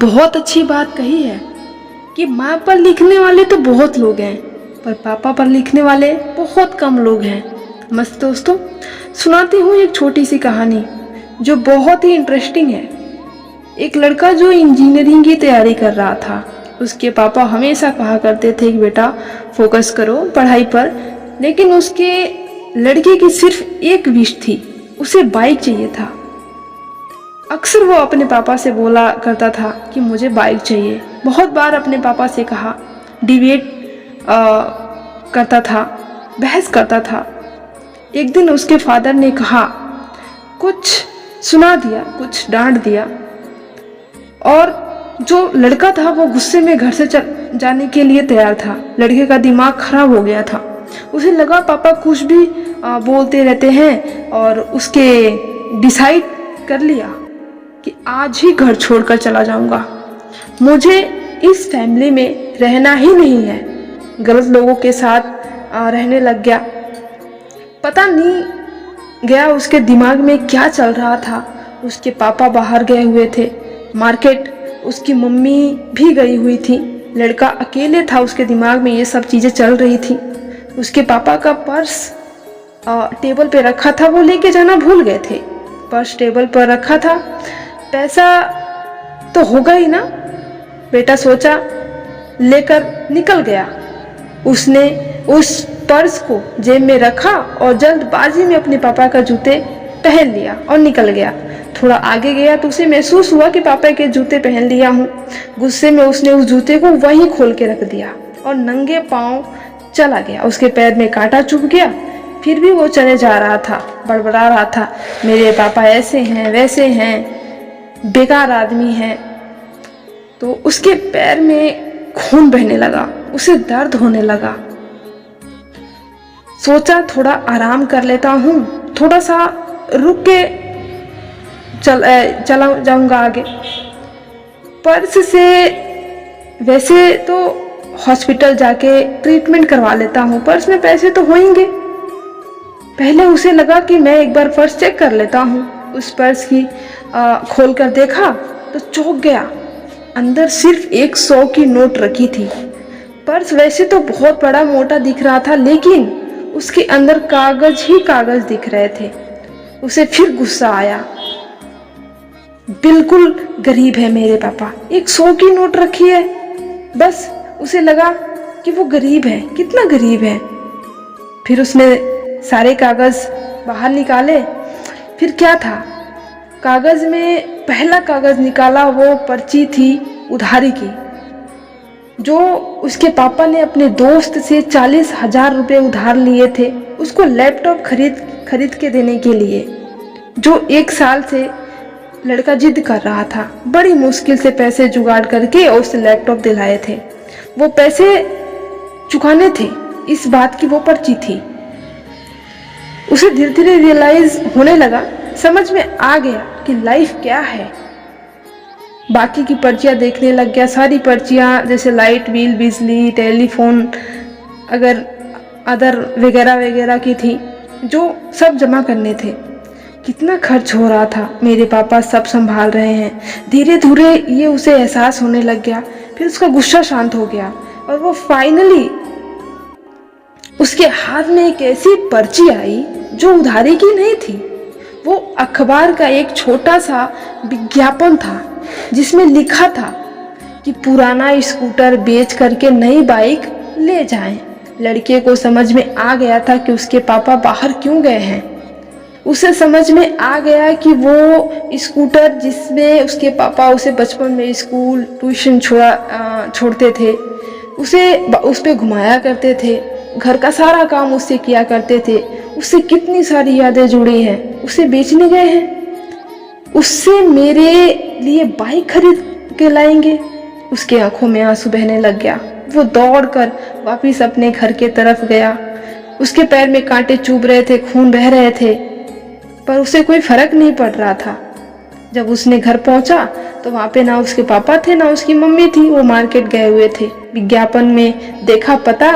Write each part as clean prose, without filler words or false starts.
बहुत अच्छी बात कही है कि माँ पर लिखने वाले तो बहुत लोग हैं, पर पापा पर लिखने वाले बहुत कम लोग हैं। मस्त दोस्तों, सुनाती हूँ एक छोटी सी कहानी जो बहुत ही इंटरेस्टिंग है। एक लड़का जो इंजीनियरिंग की तैयारी कर रहा था, उसके पापा हमेशा कहा करते थे कि बेटा फोकस करो पढ़ाई पर, लेकिन उसके लड़के की सिर्फ एक विश थी, उसे बाइक चाहिए था। अक्सर वो अपने पापा से बोला करता था कि मुझे बाइक चाहिए। बहुत बार अपने पापा से कहा, डिबेट करता था, बहस करता था। एक दिन उसके फादर ने कहा, कुछ सुना दिया, कुछ डांट दिया, और जो लड़का था वो गुस्से में घर से जाने के लिए तैयार था। लड़के का दिमाग खराब हो गया था। उसे लगा पापा कुछ भी बोलते रहते हैं, और उसके डिसाइड कर लिया कि आज ही घर छोड़कर चला जाऊंगा। मुझे इस फैमिली में रहना ही नहीं है। गलत लोगों के साथ रहने लग गया। पता नहीं गया उसके दिमाग में क्या चल रहा था। उसके पापा बाहर गए हुए थे मार्केट, उसकी मम्मी भी गई हुई थी। लड़का अकेले था, उसके दिमाग में ये सब चीज़ें चल रही थी। उसके पापा का पर्स टेबल पे रखा था, वो लेके जाना भूल गए थे। पर्स टेबल पर रखा था, पैसा तो होगा ही ना, बेटा सोचा, लेकर निकल गया। उसने उस पर्स को जेब में रखा और जल्दबाजी में अपने पापा का जूते पहन लिया और निकल गया। थोड़ा आगे गया तो उसे महसूस हुआ कि पापा के जूते पहन लिया हूँ। गुस्से में उसने उस जूते को वहीं खोल के रख दिया और नंगे पांव चला गया। उसके पैर में कांटा चुभ गया, फिर भी वो चले जा रहा था, बड़बड़ा रहा था, मेरे पापा ऐसे हैं, वैसे हैं, बेकार आदमी है। तो उसके पैर में खून बहने लगा, उसे दर्द होने लगा। सोचा थोड़ा आराम कर लेता हूँ, थोड़ा सा रुक के चला जाऊंगा आगे। पर्स से वैसे तो हॉस्पिटल जाके ट्रीटमेंट करवा लेता हूँ, पर्स में पैसे तो होंगे। पहले उसे लगा कि मैं एक बार पर्स चेक कर लेता हूँ। उस पर्स की खोल कर देखा तो चौंक गया। अंदर सिर्फ 100 की नोट रखी थी। पर्स वैसे तो बहुत बड़ा मोटा दिख रहा था, लेकिन उसके अंदर कागज ही कागज दिख रहे थे। उसे फिर गुस्सा आया, बिल्कुल गरीब है मेरे पापा, 100 की नोट रखी है। बस उसे लगा कि वो गरीब है, कितना गरीब है। फिर उसने सारे कागज बाहर निकाले। फिर क्या था, कागज में पहला कागज निकाला, वो पर्ची थी उधारी की, जो उसके पापा ने अपने दोस्त से 40,000 रुपये उधार लिए थे, उसको लैपटॉप खरीद के देने के लिए, जो 1 साल से लड़का जिद कर रहा था। बड़ी मुश्किल से पैसे जुगाड़ करके उसे लैपटॉप दिलाए थे। वो पैसे चुकाने थे, इस बात की वो पर्ची थी। उसे धीरे धीरे रियलाइज होने लगा, समझ में आ गया कि लाइफ क्या है। बाकी की पर्चियाँ देखने लग गया, सारी पर्चियाँ जैसे लाइट बिल, बिजली, टेलीफोन, अगर अदर वगैरह वगैरह की थी, जो सब जमा करने थे। कितना खर्च हो रहा था, मेरे पापा सब संभाल रहे हैं। धीरे धीरे ये उसे एहसास होने लग गया। फिर उसका गुस्सा शांत हो गया और वो फाइनली उसके हाथ में एक ऐसी पर्ची आई जो उधारी की नहीं थी। वो अखबार का एक छोटा सा विज्ञापन था, जिसमें लिखा था कि पुराना स्कूटर बेच करके नई बाइक ले जाएं। लड़के को समझ में आ गया था कि उसके पापा बाहर क्यों गए हैं। उसे समझ में आ गया कि वो स्कूटर जिसमें उसके पापा उसे बचपन में स्कूल ट्यूशन छोड़ते थे, उस पे घुमाया करते थे, घर का सारा काम उससे किया करते थे, उससे कितनी सारी यादें जुड़ी हैं, उसे बेचने गए हैं। उससे मेरे लिए बाइक खरीद के लाएंगे। उसके आंखों में आंसू बहने लग गया। वो दौड़कर वापस अपने घर के तरफ गया। उसके पैर में कांटे चुभ रहे थे, खून बह रहे थे, पर उसे कोई फर्क नहीं पड़ रहा था। जब उसने घर पहुंचा तो वहाँ पे ना उसके पापा थे ना उसकी मम्मी थी, वो मार्केट गए हुए थे। विज्ञापन में देखा पता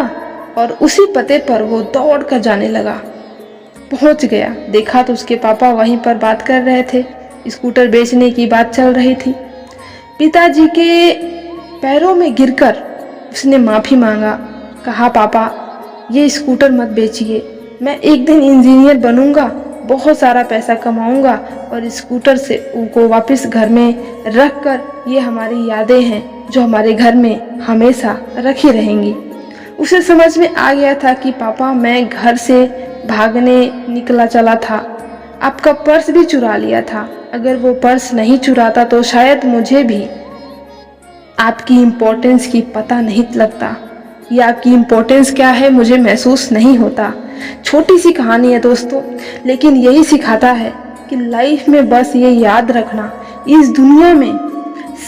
और उसी पते पर वो दौड़ कर जाने लगा। पहुंच गया, देखा तो उसके पापा वहीं पर बात कर रहे थे, स्कूटर बेचने की बात चल रही थी। पिताजी के पैरों में गिरकर उसने माफ़ी मांगा। कहा पापा ये स्कूटर मत बेचिए, मैं एक दिन इंजीनियर बनूंगा, बहुत सारा पैसा कमाऊंगा और स्कूटर से उनको वापस घर में रख कर, ये हमारी यादें हैं जो हमारे घर में हमेशा रखी रहेंगी। उसे समझ में आ गया था कि पापा मैं घर से भागने निकला चला था, आपका पर्स भी चुरा लिया था। अगर वो पर्स नहीं चुराता तो शायद मुझे भी आपकी इम्पोर्टेंस की पता नहीं लगता, या आपकी इम्पोर्टेंस क्या है मुझे महसूस नहीं होता। छोटी सी कहानी है दोस्तों, लेकिन यही सिखाता है कि लाइफ में बस ये याद रखना, इस दुनिया में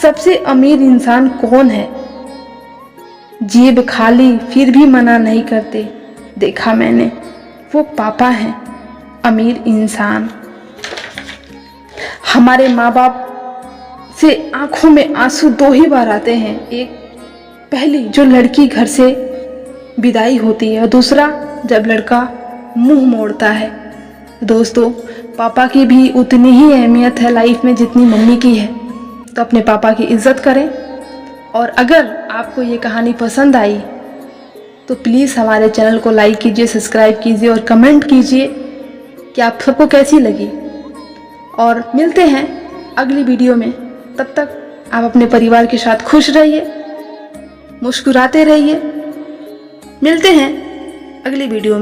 सबसे अमीर इंसान कौन है। जेब खाली फिर भी मना नहीं करते, देखा मैंने, वो पापा हैं अमीर इंसान। हमारे माँ बाप से आंखों में आंसू दो ही बार आते हैं, एक पहली जो लड़की घर से विदाई होती है और दूसरा जब लड़का मुंह मोड़ता है। दोस्तों पापा की भी उतनी ही अहमियत है लाइफ में जितनी मम्मी की है, तो अपने पापा की इज्जत करें। और अगर आपको ये कहानी पसंद आई तो प्लीज़ हमारे चैनल को लाइक कीजिए, सब्सक्राइब कीजिए और कमेंट कीजिए कि आप सबको कैसी लगी। और मिलते हैं अगली वीडियो में, तब तक आप अपने परिवार के साथ खुश रहिए, मुस्कुराते रहिए। मिलते हैं अगली वीडियो में।